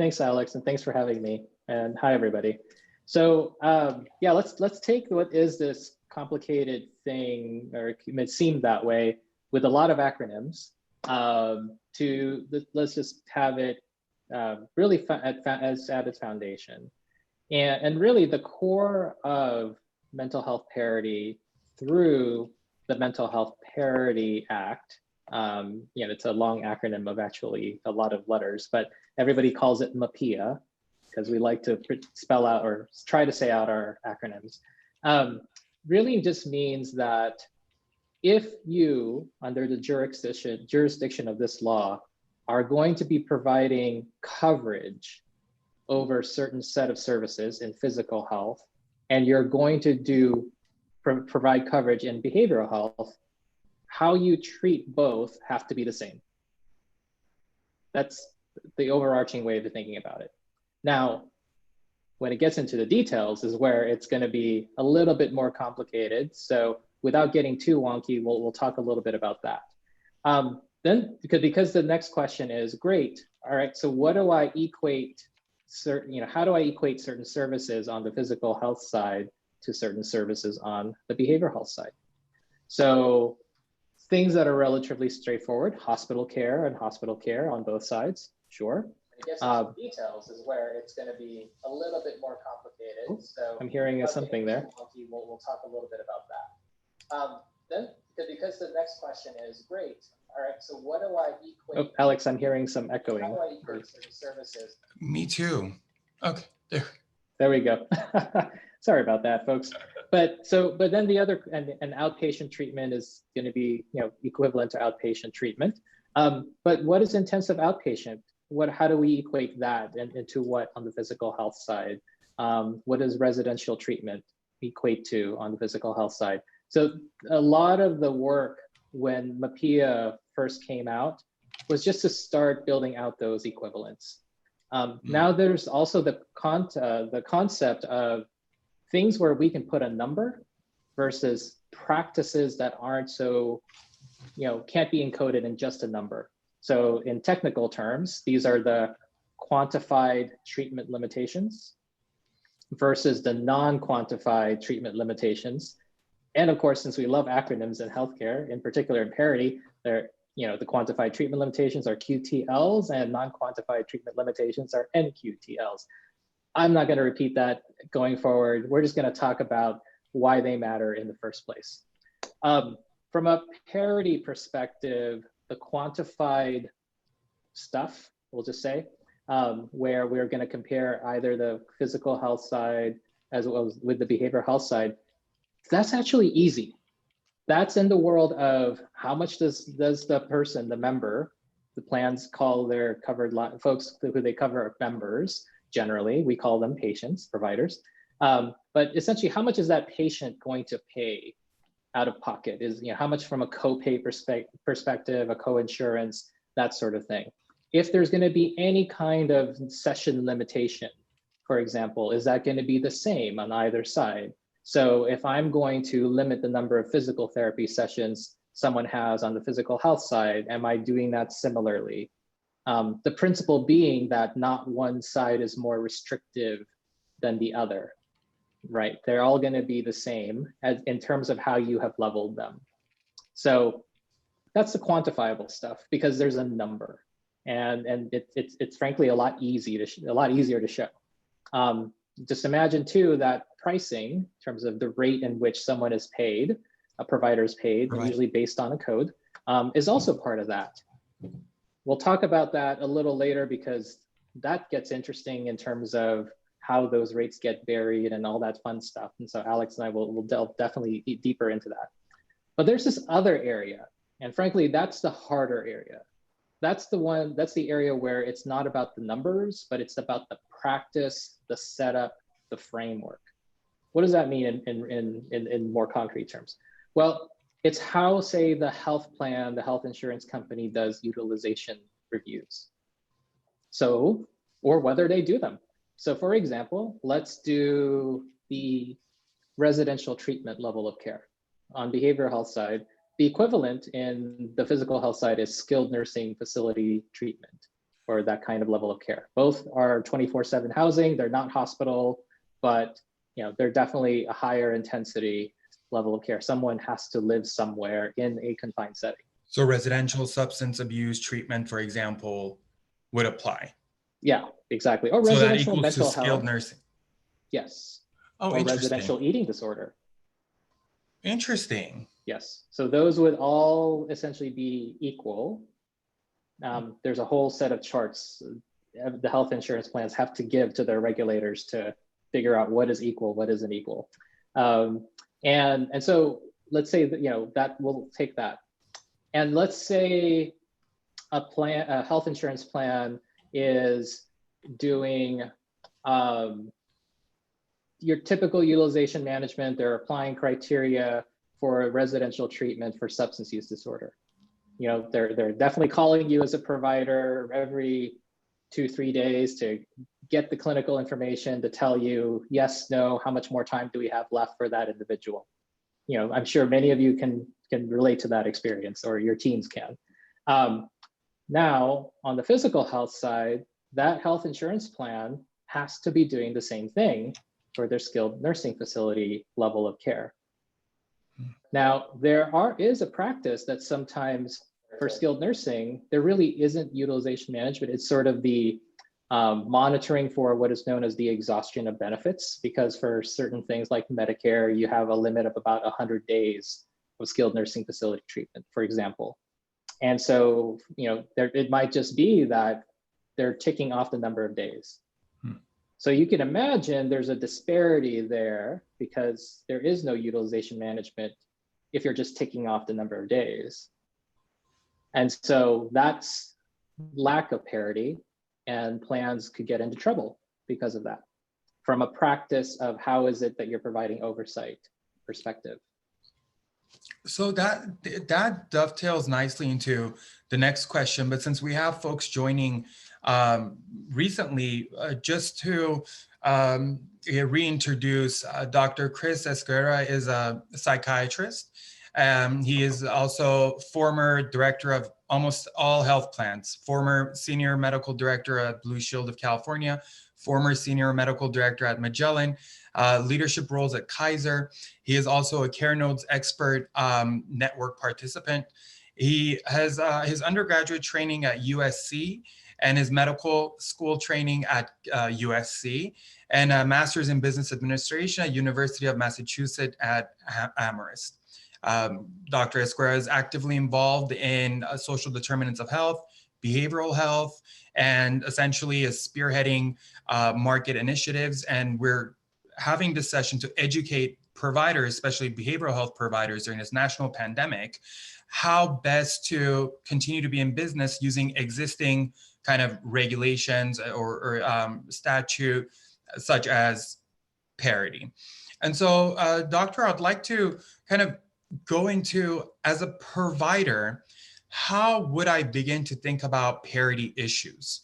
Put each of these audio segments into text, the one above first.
Thanks, Alex, and thanks for having me. And hi, everybody. So yeah, let's take what is this complicated thing, or it may seem that way, with a lot of acronyms. Let's just have it really at its foundation. And really the core of mental health parity through the Mental Health Parity Act. It's a long acronym of actually a lot of letters, but everybody calls it MAPIA because we like to spell out or try to say out our acronyms. Really just means that if you, under the jurisdiction of this law, are going to be providing coverage over a certain set of services in physical health, and you're going to provide coverage in behavioral health, how you treat both have to be the same. That's the overarching way of thinking about it. Now, when it gets into the details is where it's going to be a little bit more complicated. So without getting too wonky, we'll talk a little bit about that. Then, because the next question is, great, all right, so what do I equate how do I equate certain services on the physical health side to certain services on the behavioral health side? So things that are relatively straightforward, hospital care on both sides, sure. I guess the details is where it's going to be a little bit more complicated. So I'm hearing something there. We'll talk a little bit about that. Then, because the next question is, great, all right, so what do I equate? Oh, Alex, I'm hearing some echoing. How do I equate certain services? Me too. Okay, there we go. Sorry about that, folks. But then the other, an outpatient treatment is going to be equivalent to outpatient treatment. But what is intensive outpatient? How do we equate that into what on the physical health side? What does residential treatment equate to on the physical health side? So a lot of the work when MAPIA first came out was just to start building out those equivalents. Now there's also the concept of things where we can put a number versus practices that aren't so, can't be encoded in just a number. So in technical terms, these are the quantified treatment limitations versus the non-quantified treatment limitations. And of course, since we love acronyms in healthcare, in particular in parity, the quantified treatment limitations are QTLs and non-quantified treatment limitations are NQTLs. I'm not going to repeat that going forward. We're just going to talk about why they matter in the first place. From a parity perspective, the quantified stuff, we'll just say, where we're going to compare either the physical health side as well as with the behavioral health side, that's actually easy. That's in the world of how much does the person, the member, the plans call their covered folks who they cover members. Generally, we call them patients, providers. But essentially, how much is that patient going to pay out of pocket? Is how much from a co-pay perspective, a co-insurance, that sort of thing. If there's going to be any kind of session limitation, for example, is that going to be the same on either side? So if I'm going to limit the number of physical therapy sessions someone has on the physical health side, am I doing that similarly? The principle being that not one side is more restrictive than the other, right? They're all going to be the same in terms of how you have leveled them. So that's the quantifiable stuff because there's a number, and it's frankly a lot easier to show. Just imagine too that pricing in terms of the rate in which someone is paid, a provider is paid, right, usually based on a code, is also part of that. We'll talk about that a little later because that gets interesting in terms of how those rates get buried and all that fun stuff. And so Alex and I will delve definitely deeper into that. But there's this other area, and frankly, that's the harder area. That's the area where it's not about the numbers, but it's about the practice, the setup, the framework. What does that mean in more concrete terms? Well, it's how, say, the health plan, the health insurance company does utilization reviews. So, or whether they do them. So for example, let's do the residential treatment level of care. On behavioral health side, the equivalent in the physical health side is skilled nursing facility treatment or that kind of level of care. Both are 24/7 housing. They're not hospital, but they're definitely a higher intensity level of care. Someone has to live somewhere in a confined setting. So residential substance abuse treatment, for example, would apply. Yeah, exactly. Or So that residential equals to mental skilled health. nursing. Yes. Oh, Or interesting. residential eating disorder. Interesting. Yes. So those would all essentially be equal. There's a whole set of charts the health insurance plans have to give to their regulators to figure out what is equal, what isn't equal. And so let's say that, that we'll take that. And let's say a health insurance plan is doing your typical utilization management. They're applying criteria for residential treatment for substance use disorder. They're definitely calling you as a provider every 2-3 days to get the clinical information to tell you yes, no, how much more time do we have left for that individual. I'm sure many of you can relate to that experience, or your teams can. Now, on the physical health side, that health insurance plan has to be doing the same thing for their skilled nursing facility level of care. Now, there is a practice that sometimes for skilled nursing, there really isn't utilization management. It's sort of the monitoring for what is known as the exhaustion of benefits, because for certain things like Medicare, you have a limit of about 100 days of skilled nursing facility treatment, for example. And so, it might just be that they're ticking off the number of days. So you can imagine there's a disparity there because there is no utilization management if you're just ticking off the number of days. And so that's lack of parity, and plans could get into trouble because of that, from a practice of how is it that you're providing oversight perspective. So that dovetails nicely into the next question. But since we have folks joining recently, just to reintroduce, Dr. Chris Esguerra is a psychiatrist. He is also former director of almost all health plans, former senior medical director at Blue Shield of California, former senior medical director at Magellan, leadership roles at Kaiser. He is also a Care Notes expert network participant. He has his undergraduate training at USC and his medical school training at USC, and a master's in business administration at University of Massachusetts at Amherst. Dr. Esguerra is actively involved in social determinants of health, behavioral health, and essentially is spearheading market initiatives. And we're having this session to educate providers, especially behavioral health providers during this national pandemic, how best to continue to be in business using existing kind of regulations or statute such as parity. And so, Doctor, I'd like to kind of go into, as a provider, how would I begin to think about parity issues?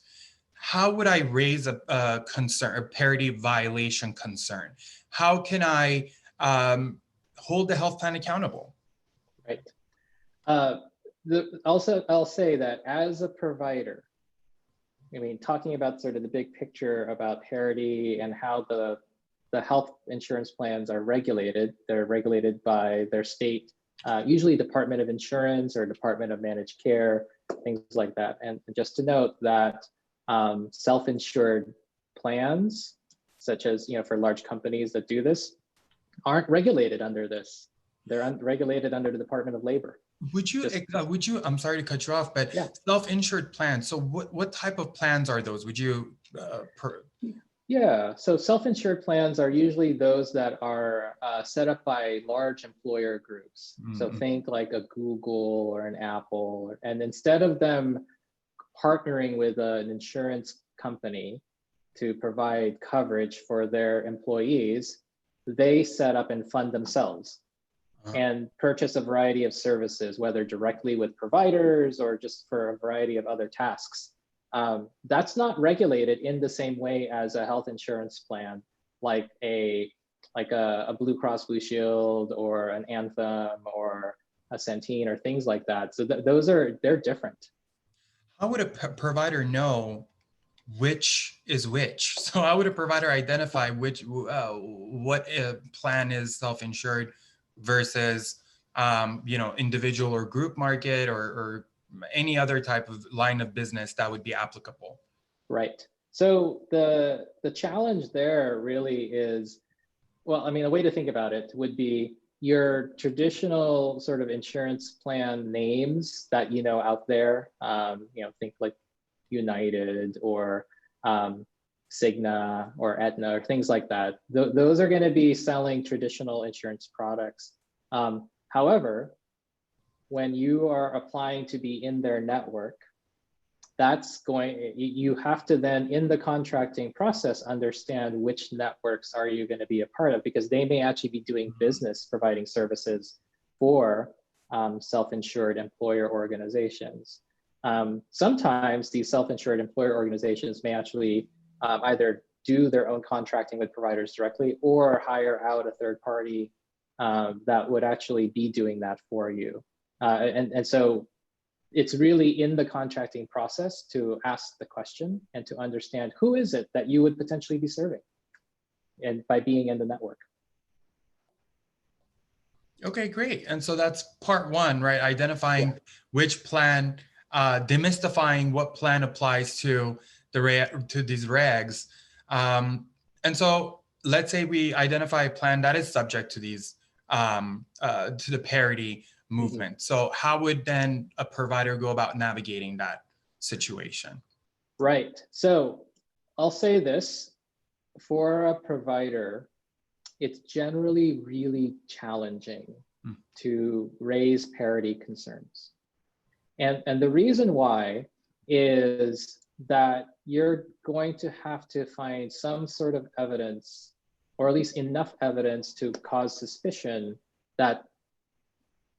How would I raise a concern, a parity violation concern? How can I hold the health plan accountable? Right. I'll say that as a provider, talking about sort of the big picture about parity and how the health insurance plans are regulated. They're regulated by their state, usually Department of Insurance or Department of Managed Care, things like that. And just to note that self-insured plans, such as for large companies that do this, aren't regulated under this. They're regulated under the Department of Labor. Would you, I'm sorry to cut you off, but yeah. Self-insured plans. So what type of plans are those? Would you Yeah, so self-insured plans are usually those that are set up by large employer groups. Mm-hmm. So think like a Google or an Apple, and instead of them partnering with an insurance company to provide coverage for their employees, they set up and fund themselves and purchase a variety of services, whether directly with providers or just for a variety of other tasks. That's not regulated in the same way as a health insurance plan, like a Blue Cross Blue Shield or an Anthem or a Centene or things like that. So they're different. How would a provider know which is which? So how would a provider identify which what plan is self-insured versus individual or group market, or any other type of line of business that would be applicable? Right. So the challenge there really is, well, I mean, a way to think about it would be your traditional sort of insurance plan names that you know out there. Think like United or Cigna or Aetna or things like that. Those are going to be selling traditional insurance products. However, when you are applying to be in their network, you have to then in the contracting process understand which networks are you going to be a part of, because they may actually be doing business providing services for self-insured employer organizations. Sometimes these self-insured employer organizations may actually either do their own contracting with providers directly or hire out a third party that would actually be doing that for you. And so it's really in the contracting process to ask the question and to understand who is it that you would potentially be serving, and by being in the network. Okay, great. And so that's part one, right? Identifying which plan, demystifying what plan applies to to these regs. And so let's say we identify a plan that is subject to these, to the parity movement. So how would then a provider go about navigating that situation? Right. So I'll say this, for a provider, it's generally really challenging to raise parity concerns. And the reason why is that you're going to have to find some sort of evidence, or at least enough evidence to cause suspicion that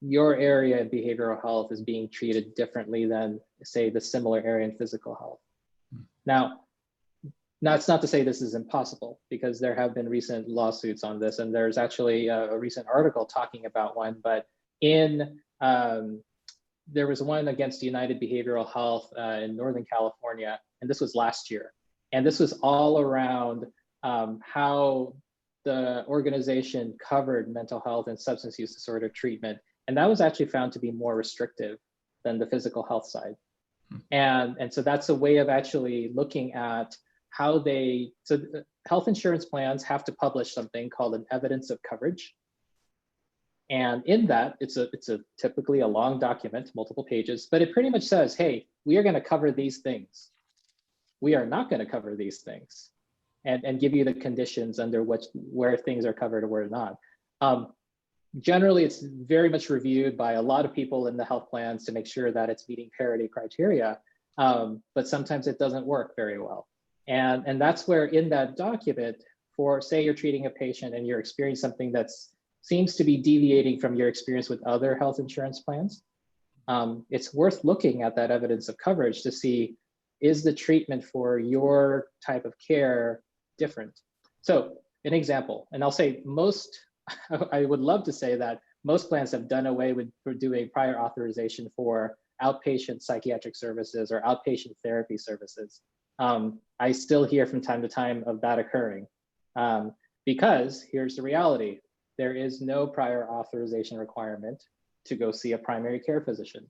your area of behavioral health is being treated differently than, say, the similar area in physical health. Now, that's not to say this is impossible, because there have been recent lawsuits on this, and there's actually a recent article talking about one, but there was one against United Behavioral Health in Northern California, and this was last year. And this was all around how the organization covered mental health and substance use disorder treatment. And that was actually found to be more restrictive than the physical health side. And so that's a way of actually looking at how so health insurance plans have to publish something called an evidence of coverage. And in that, it's typically a long document, multiple pages, but it pretty much says, hey, we are going to cover these things. We are not going to cover these things, and give you the conditions under where things are covered or where not. Generally, it's very much reviewed by a lot of people in the health plans to make sure that it's meeting parity criteria, but sometimes it doesn't work very well. And that's where in that document, for say you're treating a patient and you're experiencing something that seems to be deviating from your experience with other health insurance plans, it's worth looking at that evidence of coverage to see, is the treatment for your type of care different? So an example, and I'll say I would love to say that most plans have done away with doing prior authorization for outpatient psychiatric services or outpatient therapy services. I still hear from time to time of that occurring, because here's the reality. There is no prior authorization requirement to go see a primary care physician.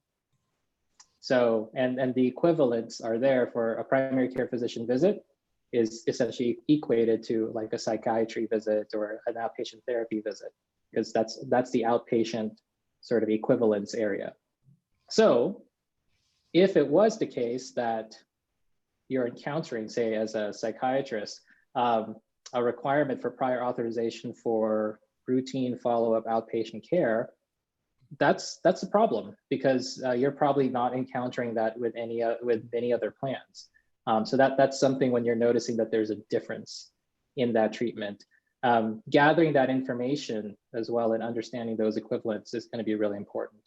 So, and the equivalents are there for a primary care physician visit is essentially equated to like a psychiatry visit or an outpatient therapy visit, because that's the outpatient sort of equivalence area. So if it was the case that you're encountering, say, as a psychiatrist, a requirement for prior authorization for routine follow-up outpatient care, that's a problem, because you're probably not encountering that with any other plans. So that's something when you're noticing that there's a difference in that treatment. Gathering that information as well and understanding those equivalents is going to be really important.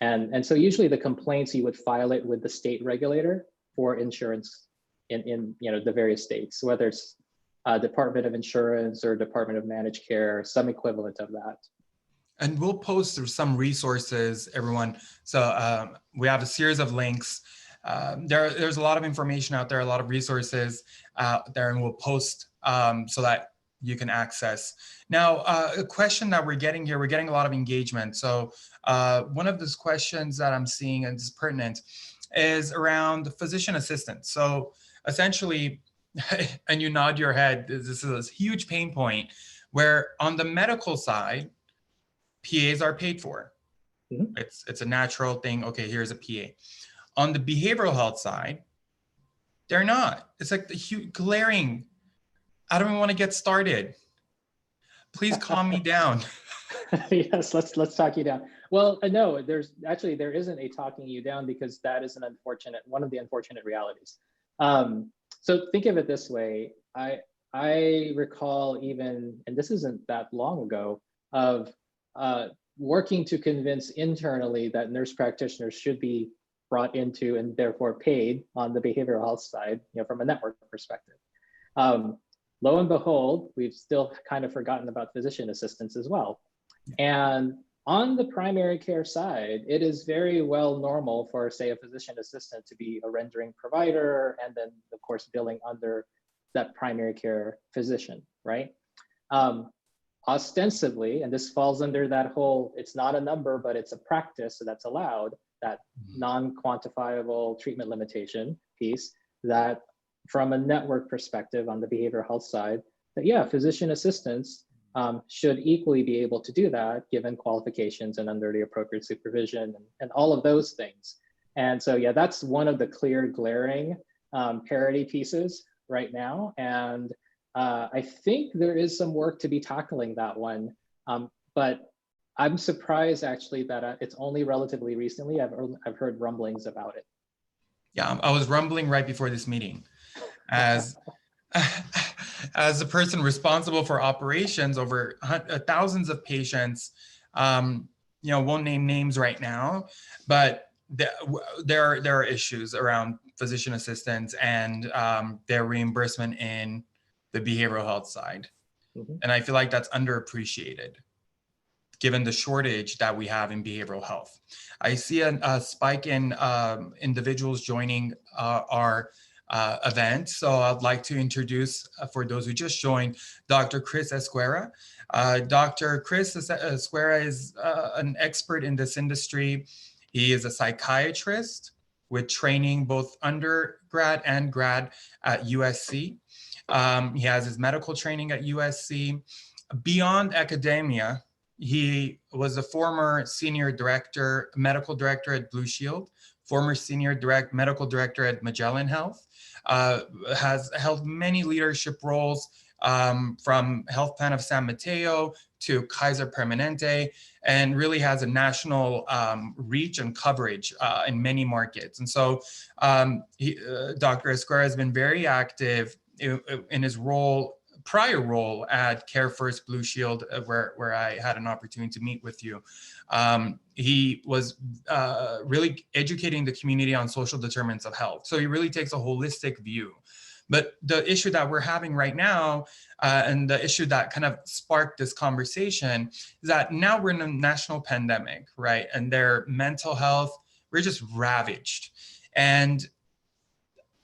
And so usually the complaints, you would file it with the state regulator for insurance in the various states, whether it's Department of Insurance or Department of Managed Care, some equivalent of that. And we'll post some resources, everyone. So we have a series of links there's a lot of information out there, a lot of resources out there, and we'll post so that you can access. Now, a question that we're getting here, we're getting a lot of engagement. So one of those questions that I'm seeing, and is pertinent, is around physician assistants. So essentially, and you nod your head, this is a huge pain point where on the medical side, PAs are paid for. Mm-hmm. It's a natural thing. Okay, here's a PA. On the behavioral health side, they're not. It's like the huge glaring, I don't even want to get started. Please calm me down. Yes, let's talk you down. Well, no, there isn't a talking you down, because that is one of the unfortunate realities. So think of it this way. I recall even, and this isn't that long ago, of working to convince internally that nurse practitioners should be brought into and therefore paid on the behavioral health side, from a network perspective. Lo and behold, we've still kind of forgotten about physician assistants as well. And on the primary care side, it is very well normal for, say, a physician assistant to be a rendering provider, and then, of course, billing under that primary care physician, right? Ostensibly, and this falls under that whole, it's not a number, but it's a practice that's allowed, that non-quantifiable treatment limitation piece, that from a network perspective on the behavioral health side, that yeah, physician assistants should equally be able to do that given qualifications and under the appropriate supervision and all of those things. And so, yeah, that's one of the clear glaring parity pieces right now. And I think there is some work to be tackling that one. But I'm surprised actually that it's only relatively recently I've heard rumblings about it. Yeah, I was rumbling right before this meeting as a person responsible for operations over thousands of patients. Won't name names right now, but there are issues around physician assistants and their reimbursement in the behavioral health side. Mm-hmm. And I feel like that's underappreciated given the shortage that we have in behavioral health. I see a spike in individuals joining our event. So I'd like to introduce, for those who just joined, Dr. Chris Esguerra. Dr. Chris Esguerra is an expert in this industry. He is a psychiatrist with training both undergrad and grad at USC. He has his medical training at USC. Beyond academia, he was a former senior director, medical director at Blue Shield, former senior medical director at Magellan Health, has held many leadership roles from Health Plan of San Mateo to Kaiser Permanente, and really has a national reach and coverage in many markets. And so Dr. Esguerra has been very active in his prior role at Care First Blue Shield, where I had an opportunity to meet with you. He was really educating the community on social determinants of health. So he really takes a holistic view. But the issue that we're having right now, and the issue that kind of sparked this conversation, is that now we're in a national pandemic, right? And their mental health, we're just ravaged. And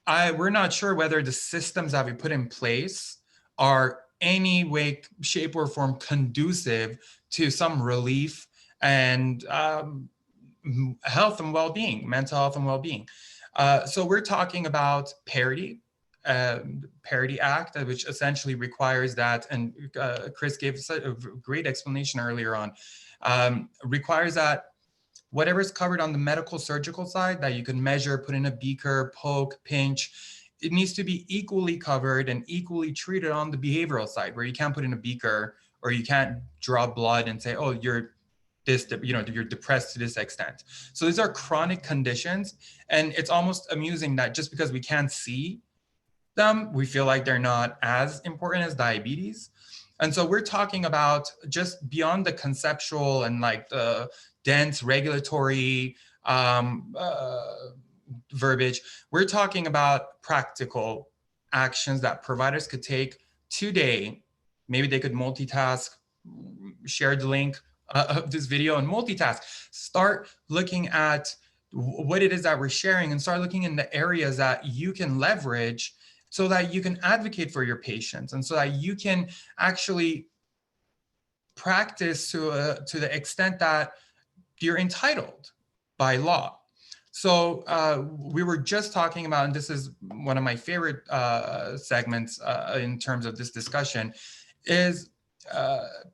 we're not sure whether the systems that we put in place are any way, shape, or form conducive to some relief and health and well-being, mental health and well-being. So we're talking about Parity Act, which essentially requires that, and Chris gave us a great explanation earlier on, requires that whatever's covered on the medical surgical side that you can measure, put in a beaker, poke, pinch, it needs to be equally covered and equally treated on the behavioral side, where you can't put in a beaker or you can't draw blood and say, oh, you're depressed to this extent. So these are chronic conditions, and it's almost amusing that just because we can't see them, we feel like they're not as important as diabetes. And so we're talking about just beyond the conceptual and like the dense regulatory verbiage, we're talking about practical actions that providers could take today. Maybe they could multitask, share the link of this video and multitask. Start looking at what it is that we're sharing, and start looking in the areas that you can leverage so that you can advocate for your patients, and so that you can actually practice to the extent that you're entitled by law. So we were just talking about, and this is one of my favorite segments in terms of this discussion, is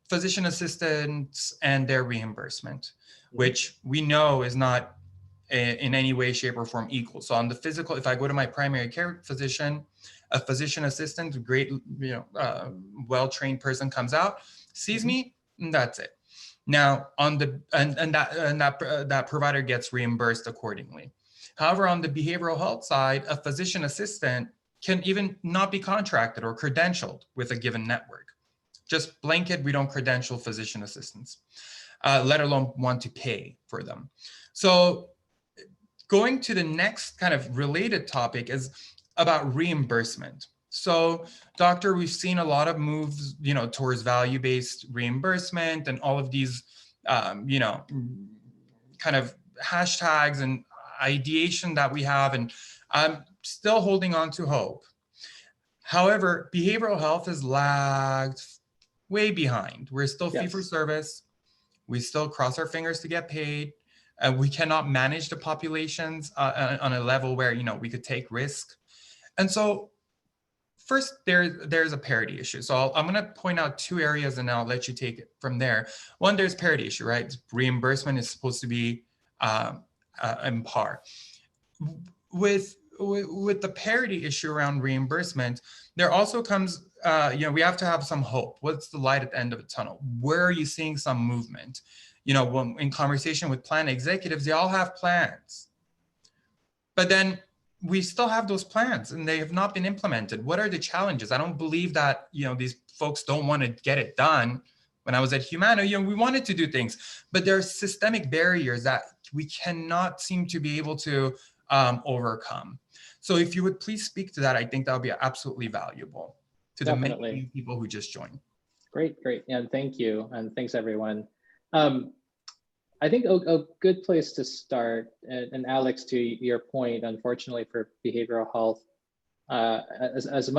physician assistants and their reimbursement, which we know is not in any way, shape, or form equal. So on the physical, if I go to my primary care physician, a physician assistant, great, well-trained person comes out, sees me, and that's it. Now on the that provider gets reimbursed accordingly. However, on the behavioral health side, a physician assistant can even not be contracted or credentialed with a given network. Just blanket, we don't credential physician assistants, let alone want to pay for them. So going to the next kind of related topic is about reimbursement. So, doctor, we've seen a lot of moves, towards value-based reimbursement and all of these, kind of hashtags and ideation that we have, and I'm still holding on to hope. However, behavioral health has lagged way behind. We're still fee-for-service. We still cross our fingers to get paid. We cannot manage the populations on a level where, we could take risk. And so first, there's a parity issue. So I'm going to point out two areas, and I'll let you take it from there. One, there's parity issue, right? Reimbursement is supposed to be in par. With the parity issue around reimbursement, there also comes, we have to have some hope. What's the light at the end of the tunnel? Where are you seeing some movement? When in conversation with plan executives, they all have plans. But then we still have those plans and they have not been implemented. What are the challenges? I don't believe that, these folks don't want to get it done. When I was at Humana, we wanted to do things, but there are systemic barriers that we cannot seem to be able to overcome. So if you would please speak to that, I think that would be absolutely valuable to the many people who just joined. Great. And thank you. And thanks, everyone. I think a good place to start, and Alex, to your point, unfortunately for behavioral health, as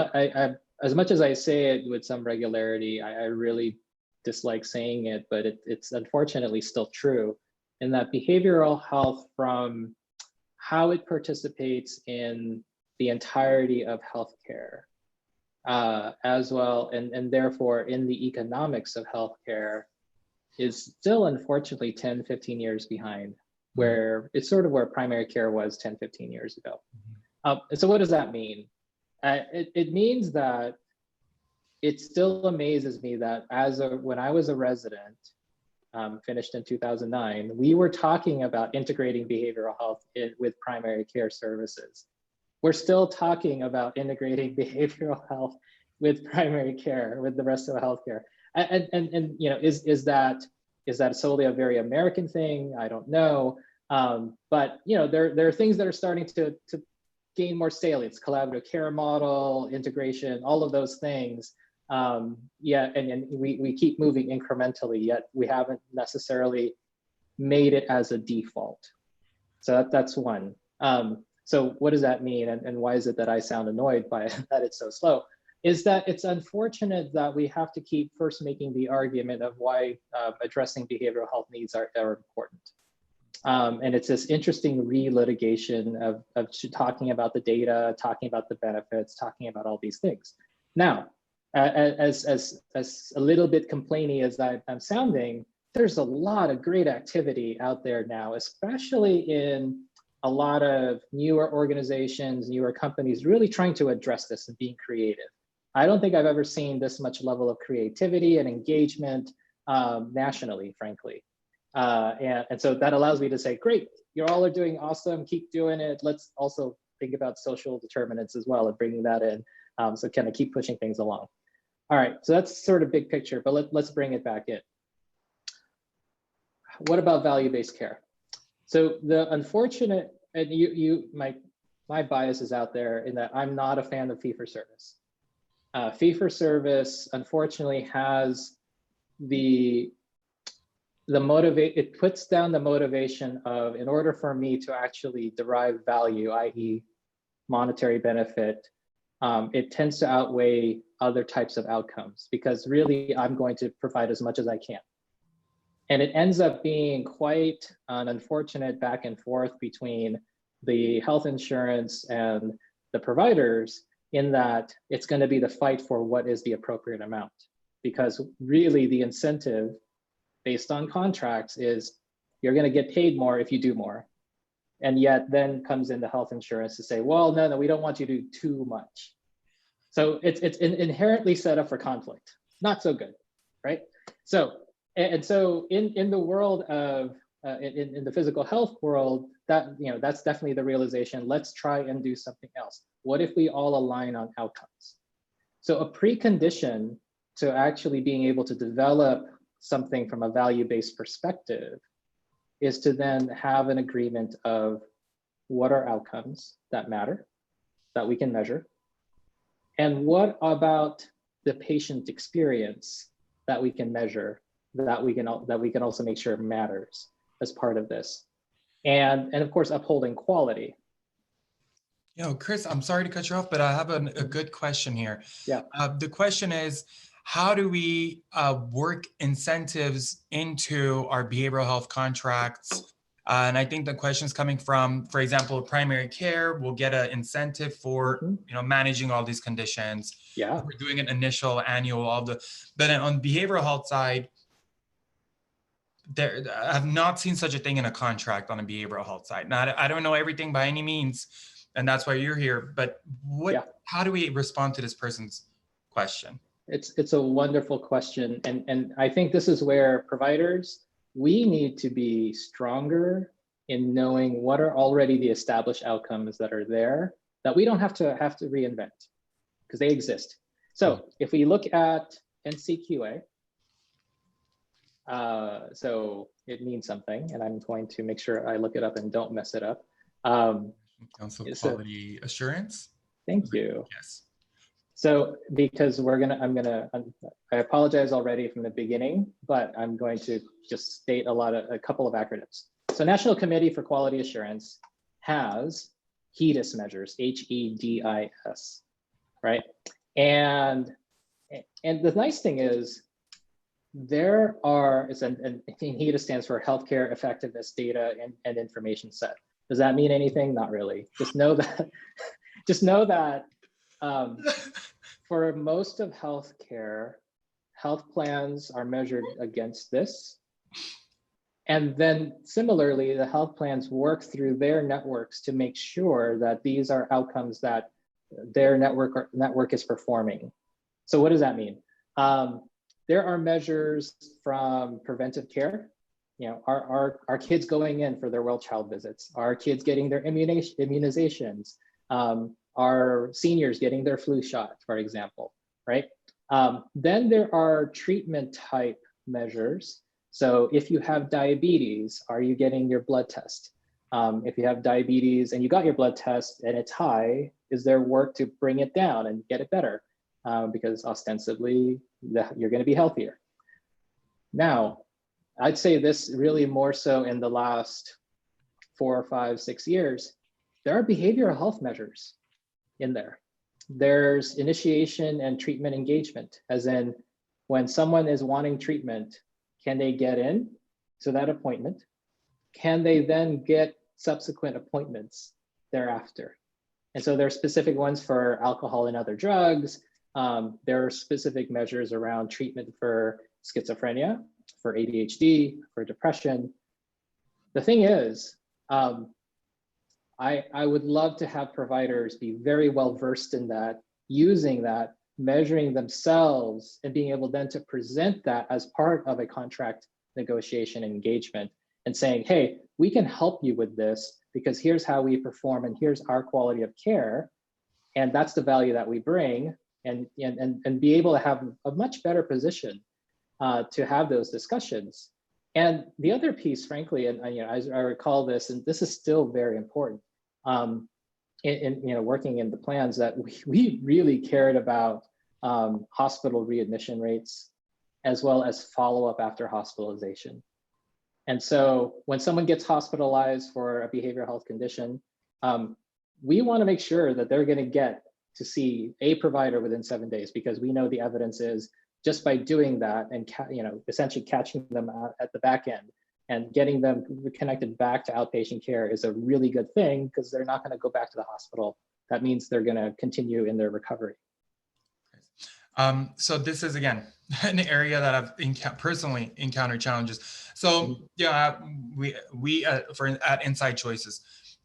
much as I say it with some regularity, I really dislike saying it, but it's unfortunately still true, in that behavioral health, from how it participates in the entirety of healthcare, as well, and therefore in the economics of healthcare, is still unfortunately 10, 15 years behind, where it's sort of where primary care was 10, 15 years ago. And so what does that mean? It means that it still amazes me that when I was a resident, finished in 2009, we were talking about integrating behavioral health with primary care services. We're still talking about integrating behavioral health with primary care, with the rest of the healthcare. And is that solely a very American thing? I don't know. But there are things that are starting to gain more salience: collaborative care model, integration, all of those things. And we keep moving incrementally, yet we haven't necessarily made it as a default. So that's one. So what does that mean, and why is it that I sound annoyed by it, that it's so slow? Is that it's unfortunate that we have to keep first making the argument of why addressing behavioral health needs are important. And it's this interesting re-litigation of talking about the data, talking about the benefits, talking about all these things. Now, as a little bit complainy as I'm sounding, there's a lot of great activity out there now, especially in a lot of newer organizations, newer companies really trying to address this and being creative. I don't think I've ever seen this much level of creativity and engagement nationally, frankly. And so that allows me to say, great, you all are doing awesome, keep doing it. Let's also think about social determinants as well and bringing that in. So kind of keep pushing things along. All right, so that's sort of big picture, but let's bring it back in. What about value-based care? So the unfortunate, and my bias is out there in that I'm not a fan of fee-for-service. Fee-for-service, unfortunately, has the it puts down the motivation of, in order for me to actually derive value, i.e. monetary benefit, it tends to outweigh other types of outcomes, because really I'm going to provide as much as I can. And it ends up being quite an unfortunate back and forth between the health insurance and the providers, in that it's going to be the fight for what is the appropriate amount. Because really the incentive based on contracts is you're going to get paid more if you do more. And yet then comes in the health insurance to say, well, no, we don't want you to do too much. So it's inherently set up for conflict. Not so good, right? So, and so in the world of, in the physical health world, that's definitely the realization. Let's try and do something else. What if we all align on outcomes? So a precondition to actually being able to develop something from a value-based perspective is to then have an agreement of what are outcomes that matter, that we can measure, and what about the patient experience that we can measure, that we can also make sure matters as part of this, and of course upholding quality. Chris, I'm sorry to cut you off, but I have a good question here. Yeah. The question is, how do we work incentives into our behavioral health contracts? And I think the question is coming from, for example, primary care will get an incentive for managing all these conditions. Yeah. We're doing an initial, annual, but then on behavioral health side, I have not seen such a thing in a contract on a behavioral health side. Now, I don't know everything by any means, and that's why you're here. But how do we respond to this person's question? It's a wonderful question. And I think this is where providers, we need to be stronger in knowing what are already the established outcomes that are there, that we don't have to reinvent, because they exist. So if we look at NCQA, so it means something, and I'm going to make sure I look it up and don't mess it up. Council Quality Assurance. Thank you. Yes. So because I apologize already from the beginning, but I'm going to just state a couple of acronyms. So National Committee for Quality Assurance has HEDIS measures, HEDIS, right? And the nice thing is, and HEDIS stands for Healthcare Effectiveness Data and Information Set. Does that mean anything? Not really. Just know that for most of healthcare, health plans are measured against this. And then similarly, the health plans work through their networks to make sure that these are outcomes that their network is performing. So what does that mean? There are measures from preventive care. Our kids going in for their well child visits, our kids getting their immunizations, our seniors getting their flu shot, for example, right? Then there are treatment type measures. So if you have diabetes, are you getting your blood test? If you have diabetes and you got your blood test and it's high, is there work to bring it down and get it better? Because ostensibly you're going to be healthier. Now, I'd say this really more so in the last 4 or 5, 6 years, there are behavioral health measures in there. There's initiation and treatment engagement, as in when someone is wanting treatment, can they get in to that appointment? Can they then get subsequent appointments thereafter? And so there are specific ones for alcohol and other drugs. There are specific measures around treatment for schizophrenia, for ADHD, for depression. The thing is, I would love to have providers be very well versed in that, using that, measuring themselves, and being able then to present that as part of a contract negotiation engagement and saying, hey, we can help you with this because here's how we perform and here's our quality of care. And that's the value that we bring, and be able to have a much better position to have those discussions. And the other piece, frankly, and as I recall this, and this is still very important, in working in the plans, that we really cared about hospital readmission rates, as well as follow-up after hospitalization. And so when someone gets hospitalized for a behavioral health condition, we want to make sure that they're going to get to see a provider within 7 days, because we know the evidence is just by doing that and essentially catching them out at the back end and getting them connected back to outpatient care is a really good thing, because they're not going to go back to the hospital. That means they're going to continue in their recovery. So this is, again, an area that I've personally encountered challenges. So yeah, we at Inside Choices,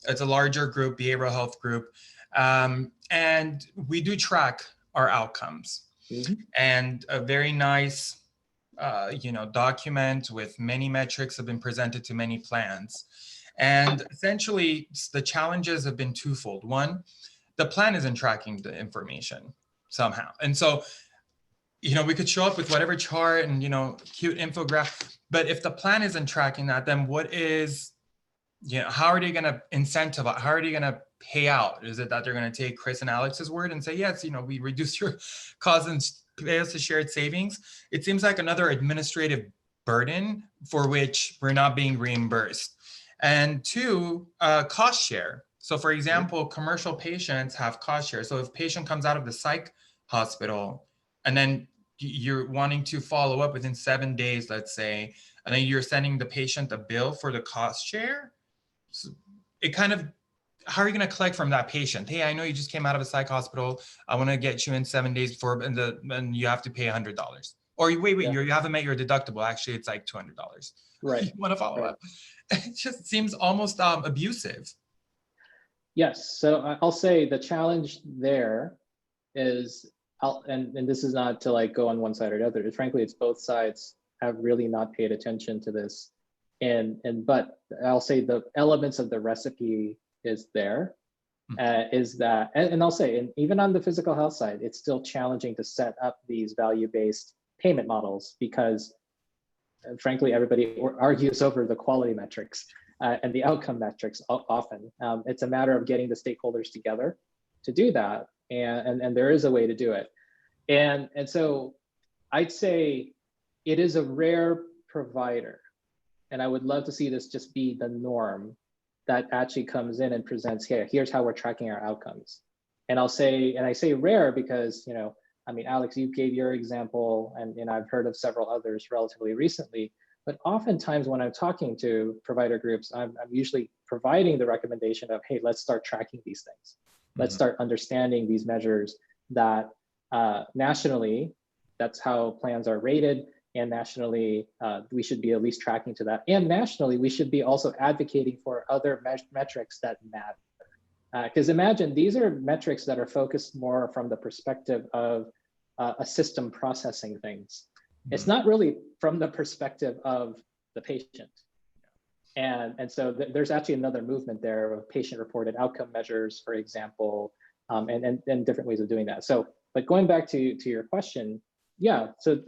it's a larger group, behavioral health group, and we do track our outcomes. And a very nice, document with many metrics have been presented to many plans. And essentially, the challenges have been twofold. One, the plan isn't tracking the information somehow. And so, we could show up with whatever chart and, cute infographic, but if the plan isn't tracking that, then what is, how are they going to incentivize? How are they going to pay out? Is it that they're going to take Chris and Alex's word and say, yes, we reduced your costs and pay us to shared savings? It seems like another administrative burden for which we're not being reimbursed. And two, cost share. So for example, commercial patients have cost share. So if a patient comes out of the psych hospital and then you're wanting to follow up within 7 days, let's say, and then you're sending the patient a bill for the cost share, so it kind of, how are you going to collect from that patient? Hey, I know you just came out of a psych hospital. I want to get you in 7 days before, and you have to pay $100. Or wait, you haven't met your deductible. Actually, it's like $200. Right. You want to follow up. It just seems almost abusive. Yes. So I'll say the challenge there is, and this is not to like go on one side or the other. Frankly, it's both sides have really not paid attention to this. But I'll say the elements of the recipe is there, is that, and I'll say, and even on the physical health side, it's still challenging to set up these value-based payment models, because frankly, everybody argues over the quality metrics and the outcome metrics often. It's a matter of getting the stakeholders together to do that. And there is a way to do it. And so I'd say it is a rare provider. And I would love to see this just be the norm that actually comes in and presents, hey, here's how we're tracking our outcomes. And I say rare because, Alex, you gave your example, and I've heard of several others relatively recently, but oftentimes when I'm talking to provider groups, I'm usually providing the recommendation of, hey, let's start tracking these things. Let's start understanding these measures that nationally, that's how plans are rated. And nationally, we should be at least tracking to that. And nationally, we should be also advocating for other metrics that matter. Because imagine, these are metrics that are focused more from the perspective of a system processing things. It's not really from the perspective of the patient. And so there's actually another movement there of patient-reported outcome measures, for example, and different ways of doing that. So, but going back to your question, yeah, so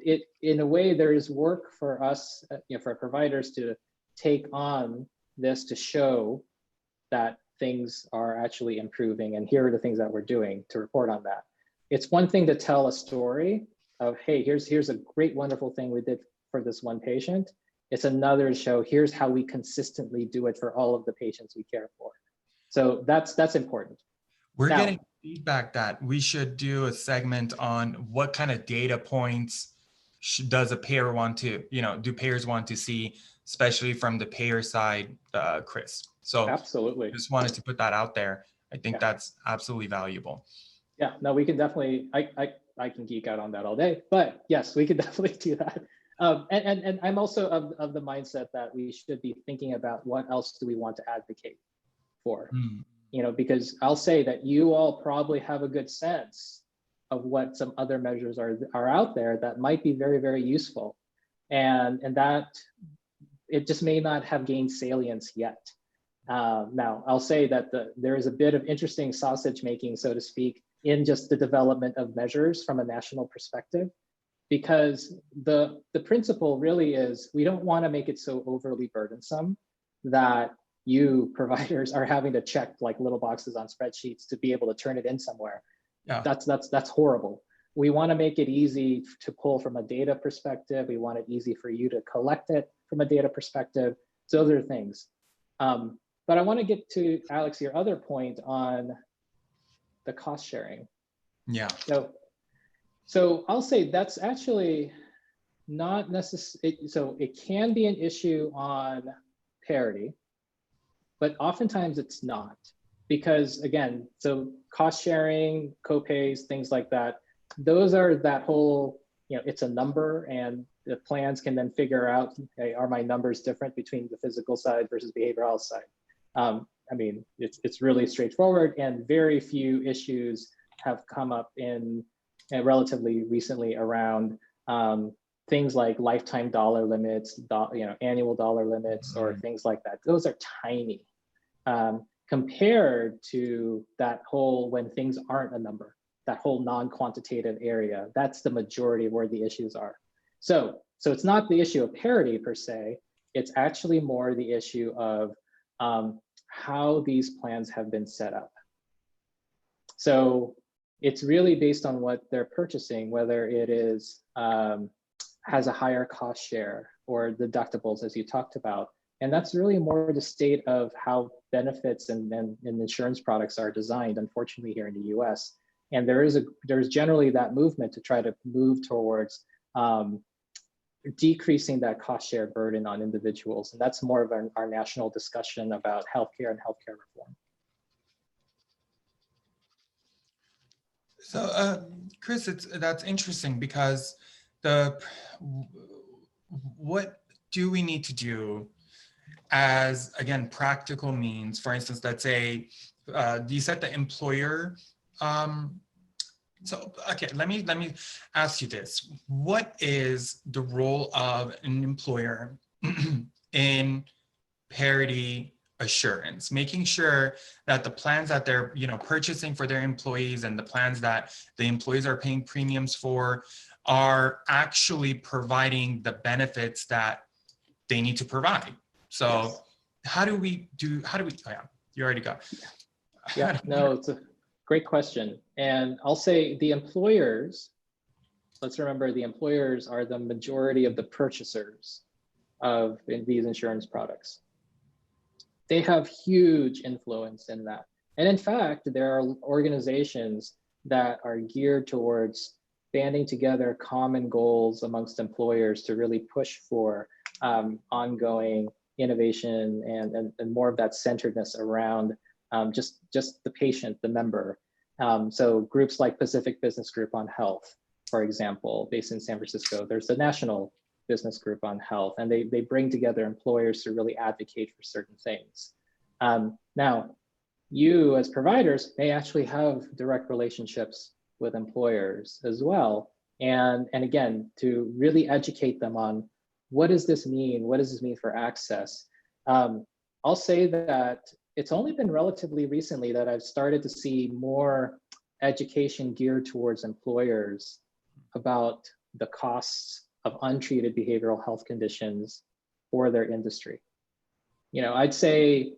in a way, there is work for us, for providers to take on this to show that things are actually improving, and here are the things that we're doing to report on that. It's one thing to tell a story of, hey, here's a great, wonderful thing we did for this one patient. It's another to show, here's how we consistently do it for all of the patients we care for. So that's important. We're getting feedback that we should do a segment on what kind of data points does a payer want to, do payers want to see, especially from the payer side, Chris. So absolutely, just wanted to put that out there. I think that's absolutely valuable. Yeah, no, we can definitely, I can geek out on that all day, but yes, we can definitely do that. And I'm also of the mindset that we should be thinking about what else do we want to advocate for, because I'll say that you all probably have a good sense of what some other measures are out there that might be very, very useful. And that it just may not have gained salience yet. Now, I'll say that there is a bit of interesting sausage making, so to speak, in just the development of measures from a national perspective, because the principle really is we don't want to make it so overly burdensome that you providers are having to check like little boxes on spreadsheets to be able to turn it in somewhere. Yeah. That's horrible. We want to make it easy to pull from a data perspective. We want it easy for you to collect it from a data perspective. So those are things. But I want to get to, Alex, your other point on the cost sharing. Yeah. So I'll say that's actually not necessary. So it can be an issue on parity, but oftentimes it's not. Because again, so cost sharing, co-pays, things like that, those are that whole, it's a number, and the plans can then figure out, hey, are my numbers different between the physical side versus behavioral health side? I mean, it's really straightforward, and very few issues have come up in relatively recently around things like lifetime dollar limits, annual dollar limits, or things like that. Those are tiny compared to that whole when things aren't a number, that whole non-quantitative area. That's the majority of where the issues are. So it's not the issue of parity per se. It's actually more the issue of how these plans have been set up. So it's really based on what they're purchasing, whether it is has a higher cost share or deductibles, as you talked about. And that's really more the state of how benefits and insurance products are designed, unfortunately, here in the US. And there's generally that movement to try to move towards decreasing that cost share burden on individuals. And that's more of our national discussion about healthcare and healthcare reform. So, Chris, that's interesting because what do we need to do as, again, practical means? For instance, let's say you said the employer. So, okay, let me ask you this. What is the role of an employer in parity assurance, making sure that the plans that they're purchasing for their employees and the plans that the employees are paying premiums for are actually providing the benefits that they need to provide? So yes. How do we, oh yeah, you already got. Yeah, no, it's a great question. And I'll say the employers, let's remember the employers are the majority of the purchasers of these insurance products. They have huge influence in that. And in fact, there are organizations that are geared towards banding together common goals amongst employers to really push for ongoing innovation and more of that centeredness around just the patient, the member. So groups like Pacific Business Group on Health, for example, based in San Francisco, there's the National Business Group on Health, and they bring together employers to really advocate for certain things. Now, you as providers may actually have direct relationships with employers as well. And again, to really educate them on what does this mean? What does this mean for access? I'll say that it's only been relatively recently that I've started to see more education geared towards employers about the costs of untreated behavioral health conditions for their industry. I'd say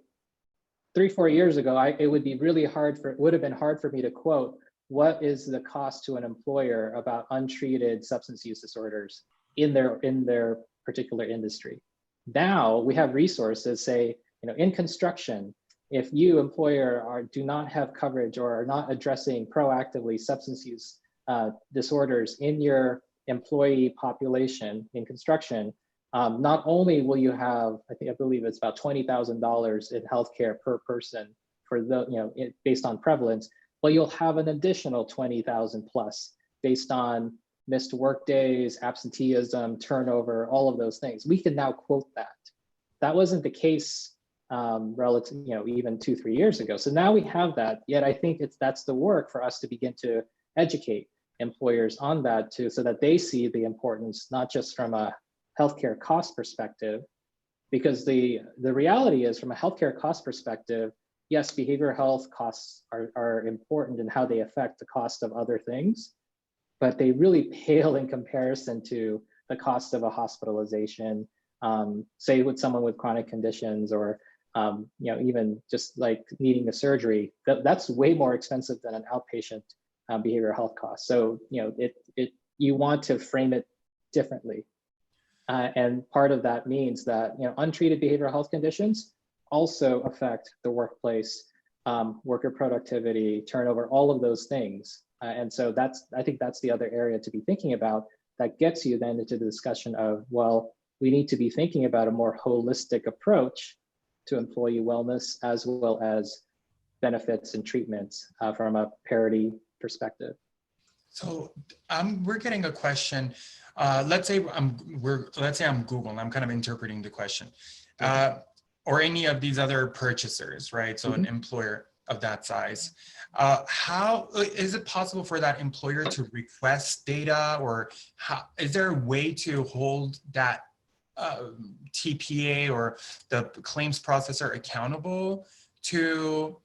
3-4 years ago, it would have been hard for me to quote what is the cost to an employer about untreated substance use disorders in their particular industry. Now we have resources, say, in construction, if you employer do not have coverage or are not addressing proactively substance use disorders in your employee population in construction, not only will you have, I believe it's about $20,000 in healthcare per person for based on prevalence, but you'll have an additional 20,000 plus based on missed work days, absenteeism, turnover, all of those things. We can now quote that. That wasn't the case relative, even 2-3 years ago. So now we have that. Yet I think that's the work for us to begin to educate employers on that too, so that they see the importance, not just from a healthcare cost perspective, because the reality is from a healthcare cost perspective, yes, behavioral health costs are important in how they affect the cost of other things, but they really pale in comparison to the cost of a hospitalization, say with someone with chronic conditions or even just like needing a surgery. That's way more expensive than an outpatient behavioral health cost. So you want to frame it differently. And part of that means that untreated behavioral health conditions also affect the workplace, worker productivity, turnover, all of those things. And so I think that's the other area to be thinking about that gets you then into the discussion of, well, we need to be thinking about a more holistic approach to employee wellness as well as benefits and treatments from a parity perspective. So we're getting a question. Let's say I'm Google and I'm kind of interpreting the question, or any of these other purchasers, right? So an employer of that size. How is it possible for that employer to request data, or is there a way to hold that TPA or the claims processor accountable to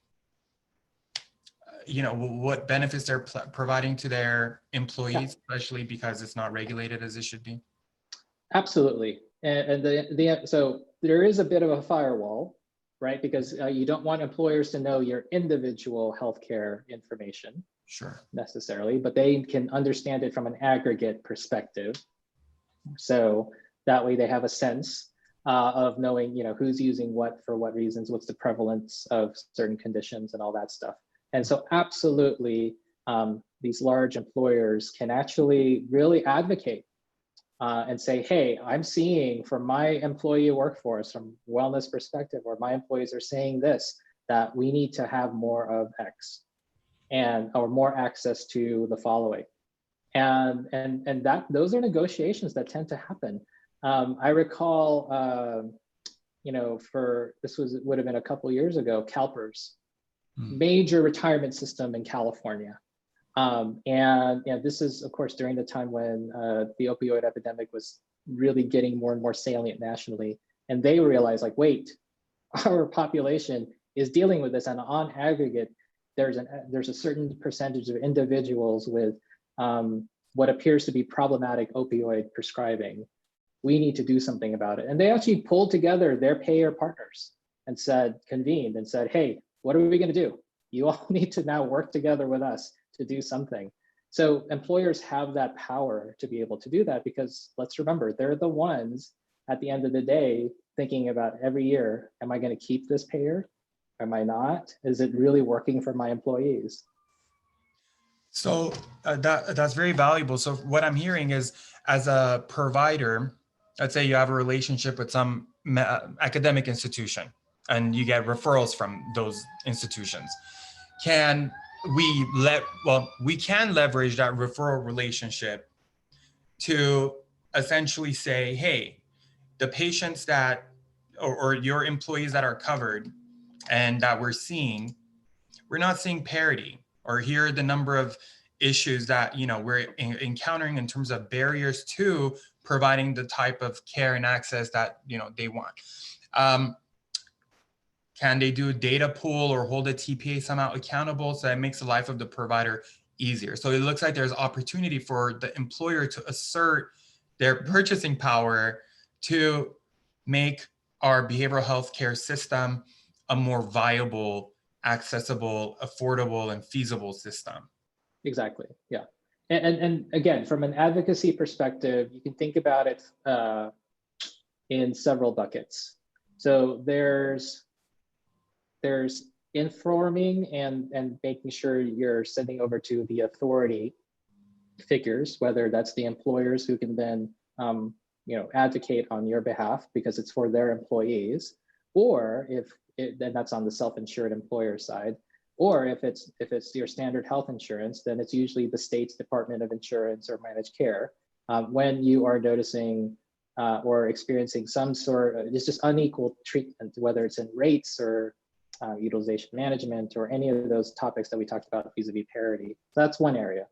what benefits they're providing to their employees, especially because it's not regulated as it should be? Absolutely. And so there is a bit of a firewall, right? Because you don't want employers to know your individual healthcare information necessarily, but they can understand it from an aggregate perspective. So that way they have a sense of knowing, who's using what for what reasons, what's the prevalence of certain conditions and all that stuff. And so absolutely, these large employers can actually really advocate and say, hey, I'm seeing from my employee workforce, from wellness perspective, or my employees are saying this, that we need to have more of X or more access to the following. And that those are negotiations that tend to happen. I recall, would have been a couple years ago, CalPERS, major retirement system in California. And this is, of course, during the time when the opioid epidemic was really getting more and more salient nationally. And they realized, like, wait, our population is dealing with this. And on aggregate, there's a certain percentage of individuals with what appears to be problematic opioid prescribing. We need to do something about it. And they actually pulled together their payer partners and convened and said, hey, what are we going to do? You all need to now work together with us to do something. So employers have that power to be able to do that, because let's remember, they're the ones at the end of the day thinking about every year, am I going to keep this payer? Am I not? Is it really working for my employees? So that's very valuable. So what I'm hearing is, as a provider, let's say you have a relationship with some academic institution and you get referrals from those institutions. We can leverage that referral relationship to essentially say, hey, the patients that, or your employees that are covered and that we're not seeing parity, or here are the number of issues that we're encountering in terms of barriers to providing the type of care and access that they want. Can they do a data pool or hold a TPA somehow accountable so that it makes the life of the provider easier? So it looks like there's opportunity for the employer to assert their purchasing power to make our behavioral health care system a more viable, accessible, affordable, and feasible system. Exactly, yeah. And again, from an advocacy perspective, you can think about it in several buckets. So there's informing and making sure you're sending over to the authority figures, whether that's the employers who can then advocate on your behalf because it's for their employees, or then that's on the self-insured employer side, or if it's your standard health insurance, then it's usually the state's Department of Insurance or Managed Care. When you are noticing or experiencing some sort of just unequal treatment, whether it's in rates or utilization management or any of those topics that we talked about vis-a-vis parity. So that's one area.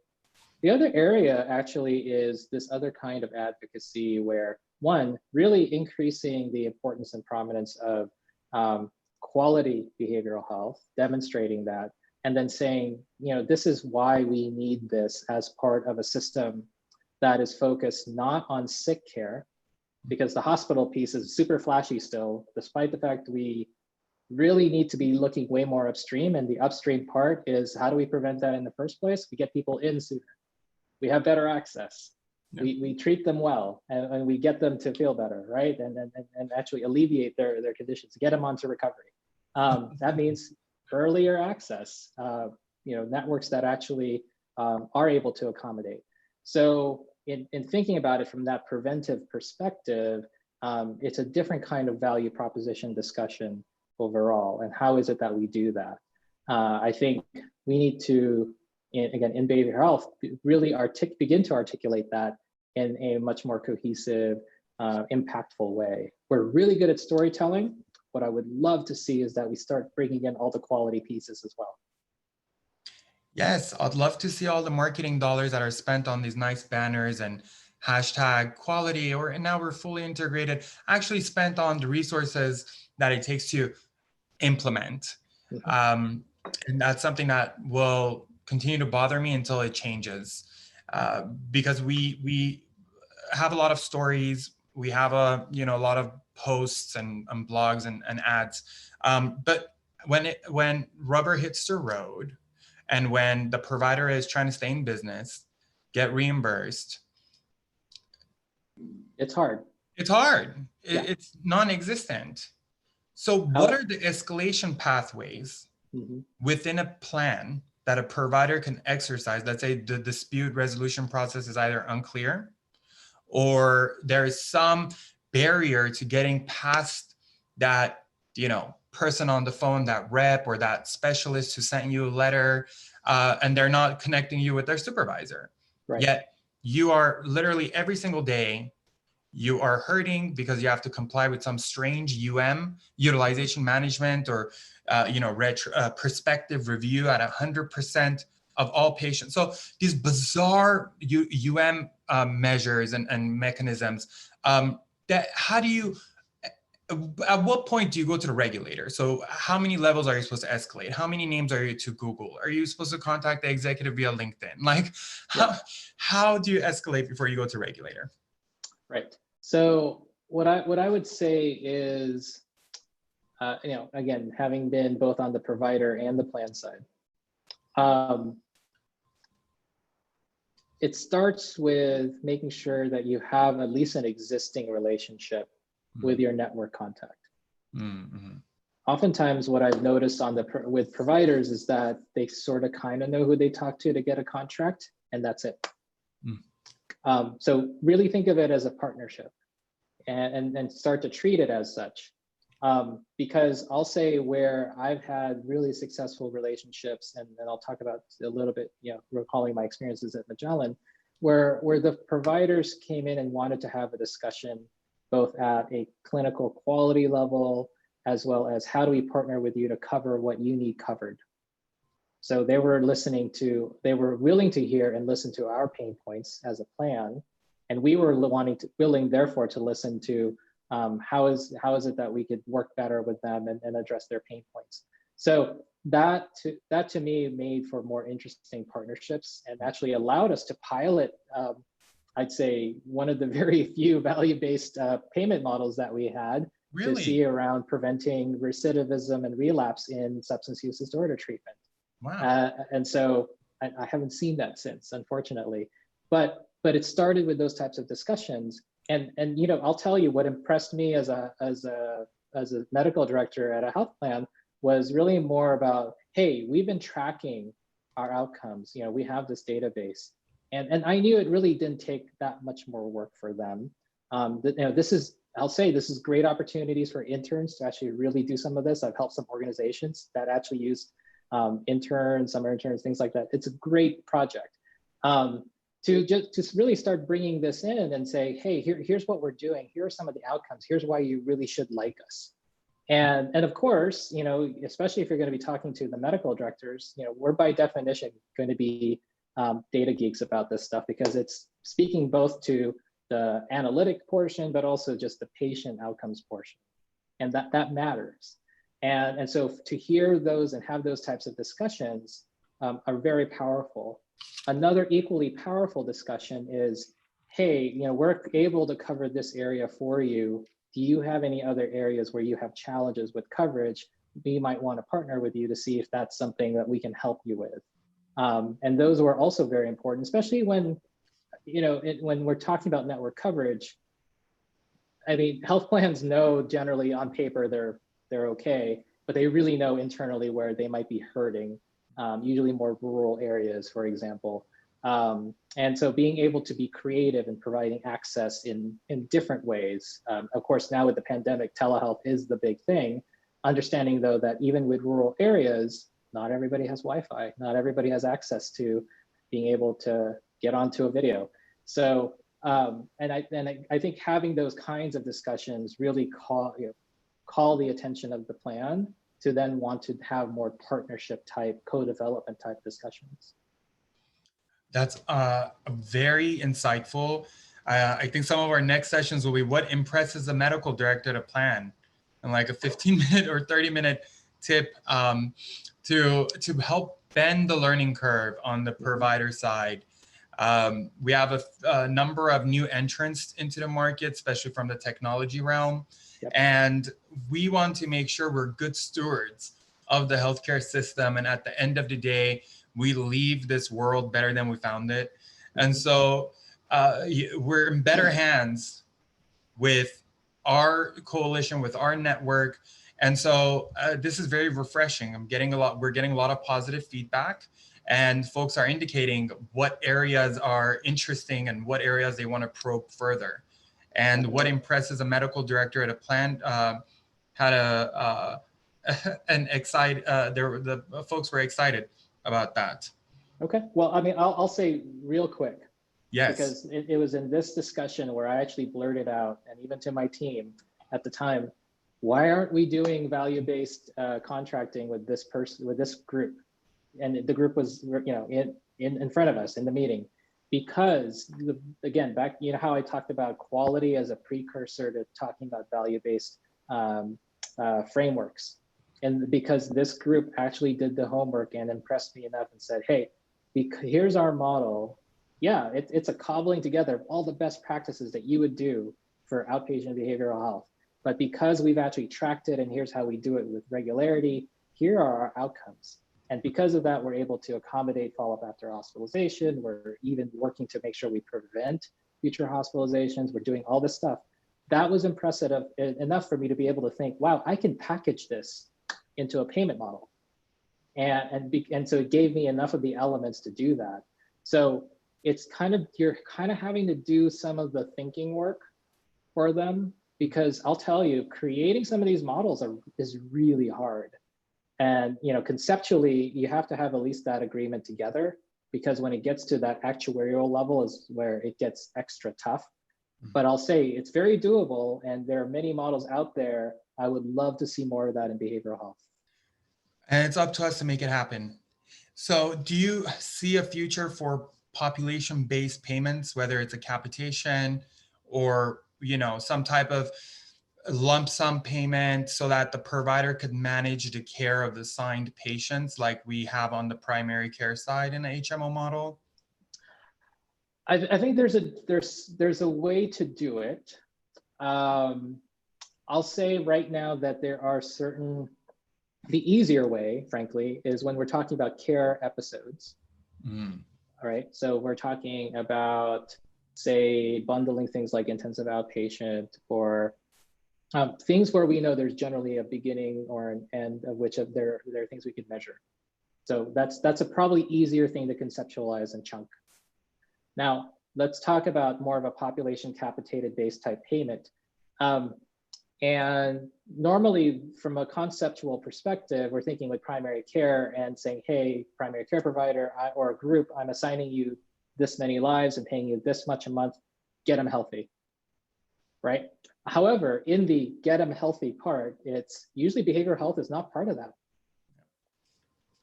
The other area actually is this other kind of advocacy where, one, really increasing the importance and prominence of quality behavioral health, demonstrating that, and then saying, this is why we need this as part of a system that is focused not on sick care, because the hospital piece is super flashy still, despite the fact we really need to be looking way more upstream. And the upstream part is, how do we prevent that in the first place? We get people in sooner. We have better access. We treat them well, and we get them to feel better, right? And actually alleviate their conditions, get them onto recovery. That means earlier access, networks that actually are able to accommodate. So in thinking about it from that preventive perspective, it's a different kind of value proposition discussion overall. And how is it that we do that? I think we need to, again, in behavioral health, really begin to articulate that in a much more cohesive, impactful way. We're really good at storytelling. What I would love to see is that we start bringing in all the quality pieces as well. Yes, I'd love to see all the marketing dollars that are spent on these nice banners and hashtag quality, or and now we're fully integrated, actually spent on the resources that it takes to implement. And that's something that will continue to bother me until it changes, because we have a lot of stories, we have a lot of posts and blogs and ads, but when rubber hits the road, and when the provider is trying to stay in business, get reimbursed, it's hard. It's hard. Yeah. It's non-existent. So what are the escalation pathways within a plan that a provider can exercise? Let's say the dispute resolution process is either unclear, or there is some barrier to getting past that, person on the phone, that rep or that specialist who sent you a letter, and they're not connecting you with their supervisor. Right. Yet you are literally every single day, you are hurting because you have to comply with some strange utilization management, or prospective review at 100% of all patients. So these bizarre measures and mechanisms, that how do you, at what point do you go to the regulator? So how many levels are you supposed to escalate? How many names are you to Google? Are you supposed to contact the executive via LinkedIn? Like, how do you escalate before you go to regulator? Right. So what I would say is, again, having been both on the provider and the plan side, it starts with making sure that you have at least an existing relationship with your network contact. Oftentimes, what I've noticed with providers is that they sort of kind of know who they talk to get a contract, and that's it. So really think of it as a partnership, and start to treat it as such. Because I'll say where I've had really successful relationships, and then I'll talk about a little bit, recalling my experiences at Magellan, where the providers came in and wanted to have a discussion, both at a clinical quality level, as well as how do we partner with you to cover what you need covered. So they were willing to hear and listen to our pain points as a plan, and we were willing therefore to listen to how is it that we could work better with them and address their pain points. So that to me made for more interesting partnerships, and actually allowed us to pilot, I'd say, one of the very few value-based payment models that we had to see around preventing recidivism and relapse in substance use disorder treatment. Wow. And so I haven't seen that since, unfortunately, but it started with those types of discussions. And I'll tell you what impressed me as a medical director at a health plan was really more about, hey, we've been tracking our outcomes. We have this database, and I knew it really didn't take that much more work for them. I'll say this is great opportunities for interns to actually really do some of this. I've helped some organizations that actually use interns, summer interns, things like that. It's a great project. To just really start bringing this in and say, hey, here's what we're doing. Here are some of the outcomes. Here's why you really should like us. And of course, especially if you're going to be talking to the medical directors, we're by definition going to be data geeks about this stuff, because it's speaking both to the analytic portion, but also just the patient outcomes portion. And that matters. And so to hear those and have those types of discussions are very powerful. Another equally powerful discussion is, hey, we're able to cover this area for you. Do you have any other areas where you have challenges with coverage? We might want to partner with you to see if that's something that we can help you with. And those were also very important, especially when, when we're talking about network coverage, I mean, health plans know generally on paper they're okay, but they really know internally where they might be hurting, usually more rural areas, for example. And so being able to be creative and providing access in different ways. Of course, now with the pandemic, telehealth is the big thing. Understanding though that even with rural areas, not everybody has Wi-Fi, not everybody has access to being able to get onto a video. So, and I think having those kinds of discussions really call the attention of the plan to then want to have more partnership type, co-development type discussions. That's very insightful. I think some of our next sessions will be what impresses the medical director to plan, and like a 15-minute or 30-minute tip to help bend the learning curve on the provider side. We have a number of new entrants into the market, especially from the technology realm. Yep. And we want to make sure we're good stewards of the healthcare system. And at the end of the day, we leave this world better than we found it. And so we're in better hands with our coalition, with our network. And so this is very refreshing. We're getting a lot of positive feedback, and folks are indicating what areas are interesting and what areas they want to probe further. And what impresses a medical director at a plan had the folks were excited about that. Okay, well, I mean, I'll say real quick. Yes. Because it was in this discussion where I actually blurted out, and even to my team at the time, why aren't we doing value-based contracting with this person, with this group? And the group was, in front of us in the meeting, because again, back, how I talked about quality as a precursor to talking about value-based frameworks. And because this group actually did the homework and impressed me enough and said, hey, here's our model. Yeah, it's a cobbling together of all the best practices that you would do for outpatient behavioral health. But because we've actually tracked it and here's how we do it with regularity, here are our outcomes. And because of that, we're able to accommodate follow-up after hospitalization. We're even working to make sure we prevent future hospitalizations. We're doing all this stuff. That was impressive enough for me to be able to think, wow, I can package this into a payment model. And so it gave me enough of the elements to do that. So it's you're kind of having to do some of the thinking work for them, because I'll tell you, creating some of these models is really hard. And conceptually, you have to have at least that agreement together, because when it gets to that actuarial level is where it gets extra tough. But I'll say it's very doable, and there are many models out there. I would love to see more of that in behavioral health. And it's up to us to make it happen. So do you see a future for population-based payments, whether it's a capitation or some type of lump sum payment, so that the provider could manage the care of the assigned patients like we have on the primary care side in the HMO model? I think there's a way to do it. I'll say right now that there are the easier way, frankly, is when we're talking about care episodes. All right, so we're talking about, say, bundling things like intensive outpatient, or things where we know there's generally a beginning or an end of which there are things we could measure. So that's a probably easier thing to conceptualize and chunk. Now, let's talk about more of a population capitated based type payment. And normally, from a conceptual perspective, we're thinking like primary care and saying, hey, primary care provider or a group, I'm assigning you this many lives and paying you this much a month, get them healthy, right? However, in the get them healthy part, it's usually behavioral health is not part of that,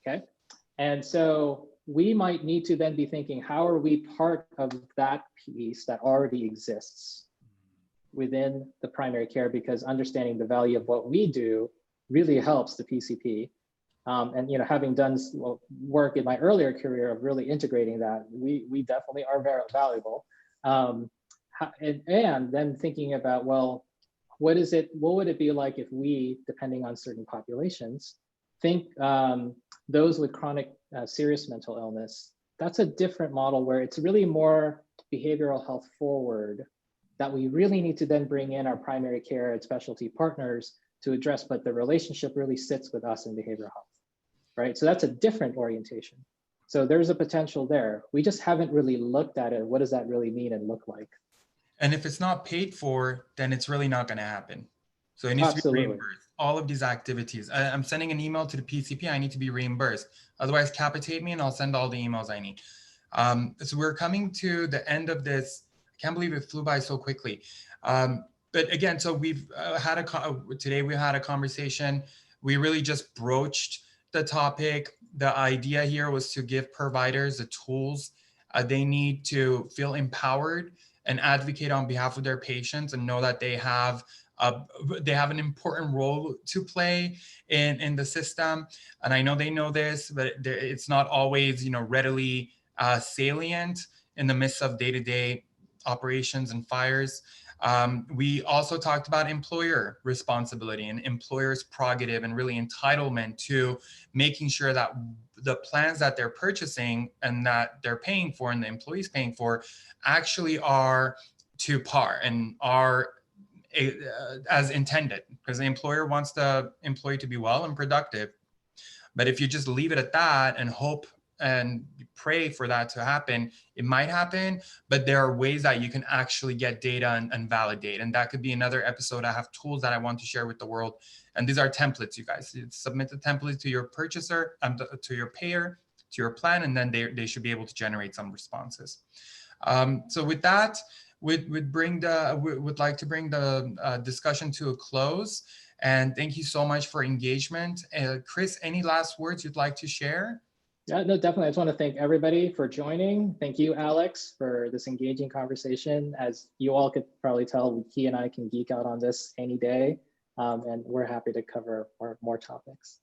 okay? And so we might need to then be thinking, how are we part of that piece that already exists within the primary care, because understanding the value of what we do really helps the PCP. And having done work in my earlier career of really integrating that, we definitely are very valuable. And then thinking about, well, what would it be like if we, depending on certain populations, think those with chronic serious mental illness, that's a different model where it's really more behavioral health forward that we really need to then bring in our primary care and specialty partners to address, but the relationship really sits with us in behavioral health, right? So that's a different orientation. So there's a potential there. We just haven't really looked at it. What does that really mean and look like? And if it's not paid for, then it's really not going to happen. So it needs to be reimbursed. All of these activities. I'm sending an email to the PCP. I need to be reimbursed. Otherwise, capitate me and I'll send all the emails I need. So we're coming to the end of this. I can't believe it flew by so quickly. But again, so we've today we had a conversation. We really just broached the topic. The idea here was to give providers the tools they need to feel empowered and advocate on behalf of their patients and know that they have an important role to play in the system. And I know they know this, but it's not always, readily salient in the midst of day-to-day operations and fires. We also talked about employer responsibility and employers' prerogative and really entitlement to making sure that the plans that they're purchasing and that they're paying for and the employees paying for actually are to par and are as intended, because the employer wants the employee to be well and productive. But if you just leave it at that and hope and pray for that to happen, it might happen, but there are ways that you can actually get data and validate. And that could be another episode. I have tools that I want to share with the world. And these are templates, you guys. You submit the template to your purchaser, to your payer, to your plan, and then they should be able to generate some responses. So with that, we'd like to bring the discussion to a close. And thank you so much for engagement. Chris, any last words you'd like to share? Yeah, no, definitely. I just want to thank everybody for joining. Thank you, Alex, for this engaging conversation. As you all could probably tell, he and I can geek out on this any day, and we're happy to cover more topics.